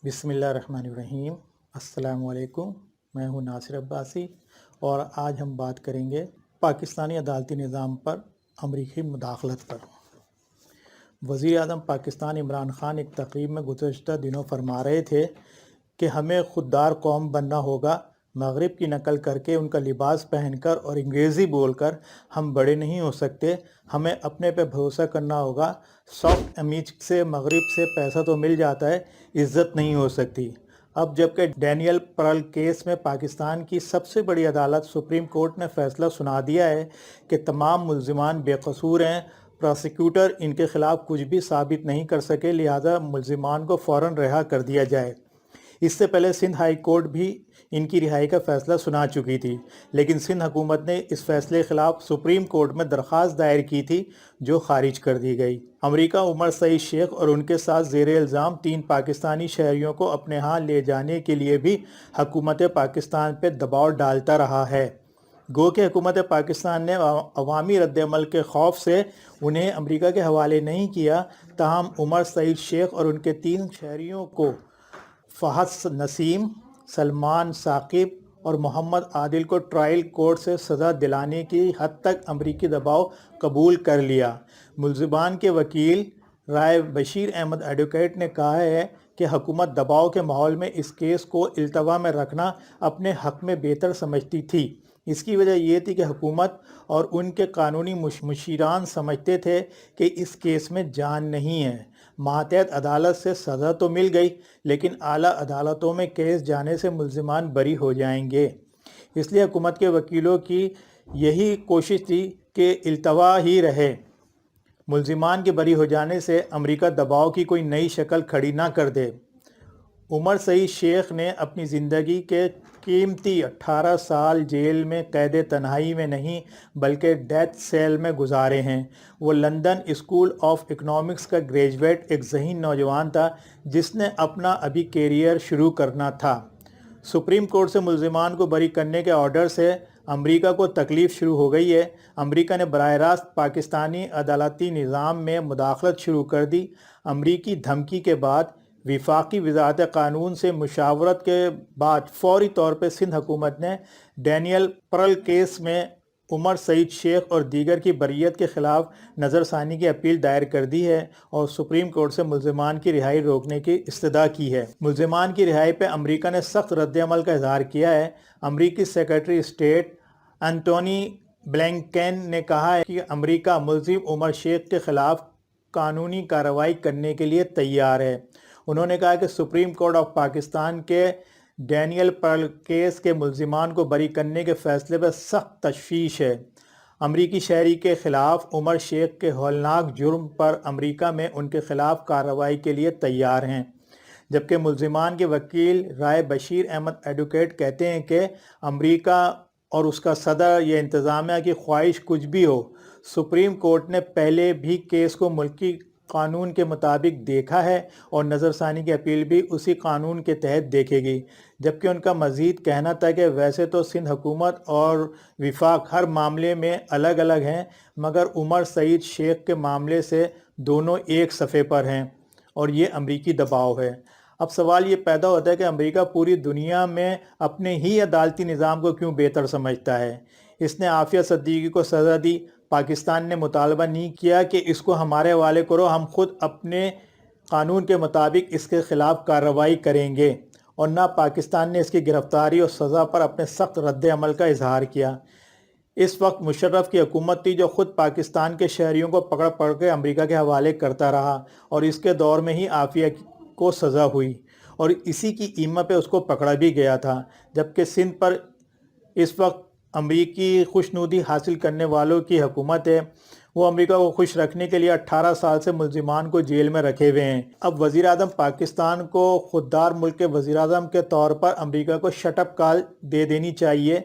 بسم اللہ الرحمن الرحیم۔ السلام علیکم، میں ہوں ناصر عباسی اور آج ہم بات کریں گے پاکستانی عدالتی نظام پر امریکی مداخلت پر۔ وزیر اعظم پاکستان عمران خان ایک تقریب میں گزشتہ دنوں فرما رہے تھے کہ ہمیں خوددار قوم بننا ہوگا۔ مغرب کی نقل کر کے ان کا لباس پہن کر اور انگریزی بول کر ہم بڑے نہیں ہو سکتے، ہمیں اپنے پہ بھروسہ کرنا ہوگا۔ سافٹ امیج سے مغرب سے پیسہ تو مل جاتا ہے، عزت نہیں ہو سکتی۔ اب جبکہ ڈینیل پرل کیس میں پاکستان کی سب سے بڑی عدالت سپریم کورٹ نے فیصلہ سنا دیا ہے کہ تمام ملزمان بے قصور ہیں، پراسیکیوٹر ان کے خلاف کچھ بھی ثابت نہیں کر سکے، لہذا ملزمان کو فوراً رہا کر دیا جائے۔ اس سے پہلے سندھ ہائی کورٹ بھی ان کی رہائی کا فیصلہ سنا چکی تھی، لیکن سندھ حکومت نے اس فیصلے کے خلاف سپریم کورٹ میں درخواست دائر کی تھی جو خارج کر دی گئی۔ امریکہ عمر سعید شیخ اور ان کے ساتھ زیر الزام 3 پاکستانی شہریوں کو اپنے ہاں لے جانے کے لیے بھی حکومت پاکستان پہ دباؤ ڈالتا رہا ہے۔ گو کہ حکومت پاکستان نے عوامی رد عمل کے خوف سے انہیں امریکہ کے حوالے نہیں کیا، تاہم عمر سعید شیخ اور ان کے 3 شہریوں کو فہد نسیم، سلمان ثاقب اور محمد عادل کو ٹرائل کورٹ سے سزا دلانے کی حد تک امریکی دباؤ قبول کر لیا۔ ملزمان کے وکیل رائے بشیر احمد ایڈوکیٹ نے کہا ہے کہ حکومت دباؤ کے ماحول میں اس کیس کو التوا میں رکھنا اپنے حق میں بہتر سمجھتی تھی۔ اس کی وجہ یہ تھی کہ حکومت اور ان کے قانونی مشیران سمجھتے تھے کہ اس کیس میں جان نہیں ہے۔ ماتحت عدالت سے سزا تو مل گئی، لیکن اعلیٰ عدالتوں میں کیس جانے سے ملزمان بری ہو جائیں گے۔ اس لیے حکومت کے وکیلوں کی یہی کوشش تھی کہ التوا ہی رہے، ملزمان کے بری ہو جانے سے امریکہ دباؤ کی کوئی نئی شکل کھڑی نہ کر دے۔ عمر سعید شیخ نے اپنی زندگی کے قیمتی 18 سال جیل میں قید تنہائی میں نہیں بلکہ ڈیتھ سیل میں گزارے ہیں۔ وہ لندن اسکول آف اکنامکس کا گریجویٹ ایک ذہین نوجوان تھا جس نے اپنا ابھی کیریئر شروع کرنا تھا۔ سپریم کورٹ سے ملزمان کو بری کرنے کے آرڈر سے امریکہ کو تکلیف شروع ہو گئی ہے۔ امریکہ نے براہ راست پاکستانی عدالتی نظام میں مداخلت شروع کر دی۔ امریکی دھمکی کے بعد وفاقی وزارت قانون سے مشاورت کے بعد فوری طور پر سندھ حکومت نے ڈینیل پرل کیس میں عمر سعید شیخ اور دیگر کی بریت کے خلاف نظر ثانی کی اپیل دائر کر دی ہے اور سپریم کورٹ سے ملزمان کی رہائی روکنے کی استدعا کی ہے۔ ملزمان کی رہائی پہ امریکہ نے سخت رد عمل کا اظہار کیا ہے۔ امریکی سیکرٹری اسٹیٹ انٹونی بلنکن نے کہا ہے کہ امریکہ ملزم عمر شیخ کے خلاف قانونی کارروائی کرنے کے لیے تیار ہے۔ انہوں نے کہا کہ سپریم کورٹ آف پاکستان کے ڈینیل پرل کیس کے ملزمان کو بری کرنے کے فیصلے پر سخت تشویش ہے۔ امریکی شہری کے خلاف عمر شیخ کے ہولناک جرم پر امریکہ میں ان کے خلاف کارروائی کے لیے تیار ہیں، جبکہ ملزمان کے وکیل رائے بشیر احمد ایڈوکیٹ کہتے ہیں کہ امریکہ اور اس کا صدر یا انتظامیہ کی خواہش کچھ بھی ہو، سپریم کورٹ نے پہلے بھی کیس کو ملکی قانون کے مطابق دیکھا ہے اور نظر ثانی کی اپیل بھی اسی قانون کے تحت دیکھے گی۔ جبکہ ان کا مزید کہنا تھا کہ ویسے تو سندھ حکومت اور وفاق ہر معاملے میں الگ الگ ہیں، مگر عمر سعید شیخ کے معاملے سے دونوں ایک صفحے پر ہیں اور یہ امریکی دباؤ ہے۔ اب سوال یہ پیدا ہوتا ہے کہ امریکہ پوری دنیا میں اپنے ہی عدالتی نظام کو کیوں بہتر سمجھتا ہے؟ اس نے عافیہ صدیقی کو سزا دی، پاکستان نے مطالبہ نہیں کیا کہ اس کو ہمارے حوالے کرو، ہم خود اپنے قانون کے مطابق اس کے خلاف کارروائی کریں گے، اور نہ پاکستان نے اس کی گرفتاری اور سزا پر اپنے سخت رد عمل کا اظہار کیا۔ اس وقت مشرف کی حکومت تھی جو خود پاکستان کے شہریوں کو پکڑ کے امریکہ کے حوالے کرتا رہا، اور اس کے دور میں ہی عافیہ کو سزا ہوئی اور اسی کی ایمہ پہ اس کو پکڑا بھی گیا تھا۔ جبکہ سندھ پر اس وقت امریکی خوشنودی حاصل کرنے والوں کی حکومت ہے، وہ امریکہ کو خوش رکھنے کے لیے 18 سال سے ملزمان کو جیل میں رکھے ہوئے ہیں۔ اب وزیر اعظم پاکستان کو خوددار ملک کے وزیر اعظم کے طور پر امریکہ کو شٹ اپ کال دے دینی چاہیے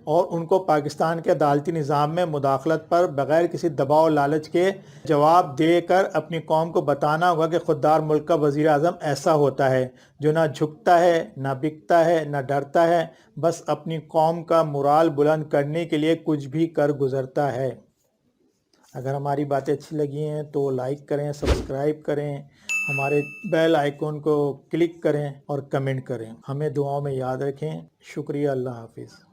اور ان کو پاکستان کے عدالتی نظام میں مداخلت پر بغیر کسی دباؤ لالچ کے جواب دے کر اپنی قوم کو بتانا ہوگا کہ خوددار ملک کا وزیر اعظم ایسا ہوتا ہے جو نہ جھکتا ہے، نہ بکتا ہے، نہ ڈرتا ہے، بس اپنی قوم کا مورال بلند کرنے کے لیے کچھ بھی کر گزرتا ہے۔ اگر ہماری باتیں اچھی لگی ہیں تو لائک کریں، سبسکرائب کریں، ہمارے بیل آئیکن کو کلک کریں اور کمنٹ کریں. ہمیں دعاؤں میں یاد رکھیں. شکریہ. اللہ حافظ.